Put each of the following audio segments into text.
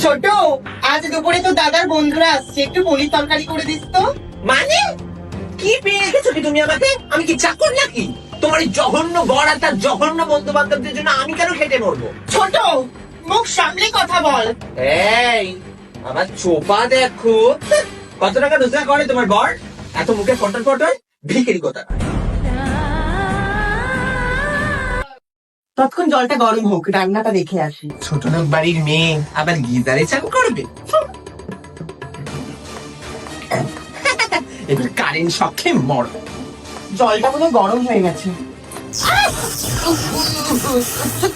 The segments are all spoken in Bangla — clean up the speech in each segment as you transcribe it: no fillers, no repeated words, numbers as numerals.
ছোট, আজ দুপুরে তো দাদার বন্ধুরা আসছে, একটু পনির তরকারি করে দিস তো। মানে কি পেয়ে রেখেছো কি তুমি আমাকে? আমি কি চাকর নাকি? তোমার এই জঘন্য বর আর তার জঘন্য বন্ধু বান্ধবদের জন্য আমি কেন খেটে মরবো? ছোট, মুখ সামলে কথা বল। এই আমার চোপা দেখো। কত টাকা রোজগার করে তোমার বর? এত মুখে ফটর ফটর ভিখারি কথা। তৎক্ষণ জলটা গরম হোক, রান্নাটা দেখে আসি। ছোট লোক বাড়ির মেয়ে আবার গিজারে চান করবে? এবার কারেন্ট শখে মর। জলটা মনে হয় গরম হয়ে গেছে।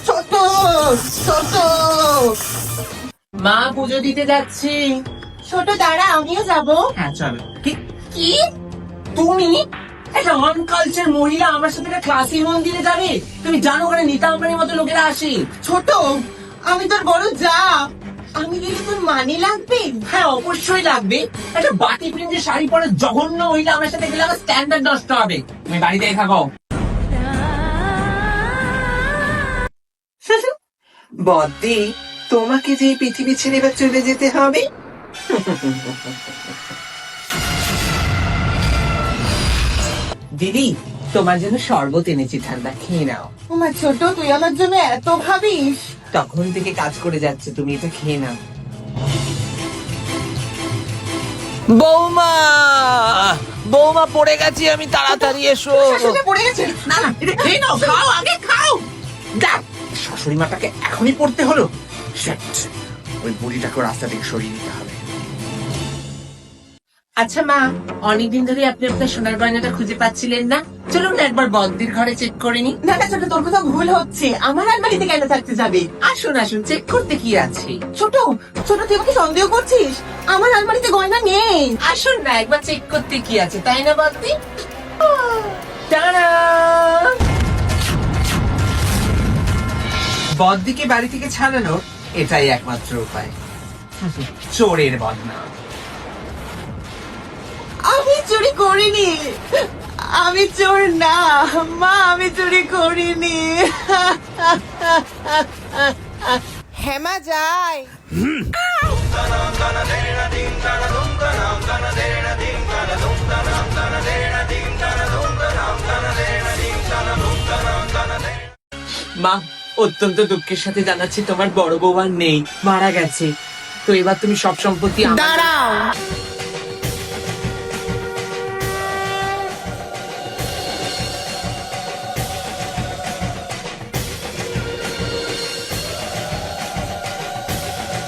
ছোট, ছোট, মা পুজো দিতে যাচ্ছি। ছোট দাঁড়া, আমিও যাবো। হ্যাঁ চলো। কি তুমি একটা আনকালচার মহিলা আমার সাথে একটা ক্লাসি মন্দিরে যাবে? তুমি জানো ওখানে নিতা আম্বানির মতো লোকেরা আসে। ছোট, আমি তোর বড় যা, আমি গেলে তোর মানি লাগবে? হ্যাঁ অবশ্যই লাগবে। একটা বাটি প্রিন্টের শাড়ি পরে জঘন্য মহিলা আমার সাথে গেলে আমার স্ট্যান্ডার্ড নষ্ট হবে। তুমি বাড়িতেই থাকো। বদ্দি, তোমাকে যে এই পৃথিবী ছেড়ে এবার চলে যেতে হবে। দিদি, তোমার জন্য শরবত এনেছি, ঠান্ডা খেয়ে নাও। আমার ছোট, তুই আমার জন্য এত ভাবিস? তখন থেকে কাজ করে যাচ্ছে, তুমি এটা খেয়ে নাও। বৌমা, বৌমা পড়ে গেছি আমি, তাড়াতাড়ি এসো। শাশুড়ি পড়ে গেছে। না না, এটা খেয়ে নাও, খাও আগে খাও। দেখ, শাশুড়ি মাটাকে এখনই পড়তে হলো। Shit, ওই বুড়িটাকে রাস্তা থেকে সরিয়ে দিতে হবে। আচ্ছা মা, অনেকদিন ধরে আপনি আপনার সোনার গয়নাটা খুঁজে পাচ্ছিলেন না, চলুন না একবার বদ্দির ঘরে চেক করে নি। না না ছোট, তোর কোথাও ভুল হচ্ছে, আমার আলমারিতে কেন থাকতে যাবে? আসুন আসুন, চেক করতে কি আছে। ছোট, ছোট, তুই আমাকে সন্দেহ করছিস? আমার আলমারিতে গয়না নেই। আসুন না একবার চেক করতে কি আছে, তাই না বদ্দি? টানা! বদ্দিকে বাড়ি থেকে ছাড়ানোর এটাই একমাত্র উপায়। চোরের বদনাম। আমি চুরি করিনি, আমি চোর না মা, আমি চুরি করিনি। হেমা যাই। মা, অত্যন্ত দুঃখের সাথে জানাচ্ছি তোমার বড় বউ আর নেই, মারা গেছে। তো এবার তুমি সব সম্পত্তি দাঁড়াও,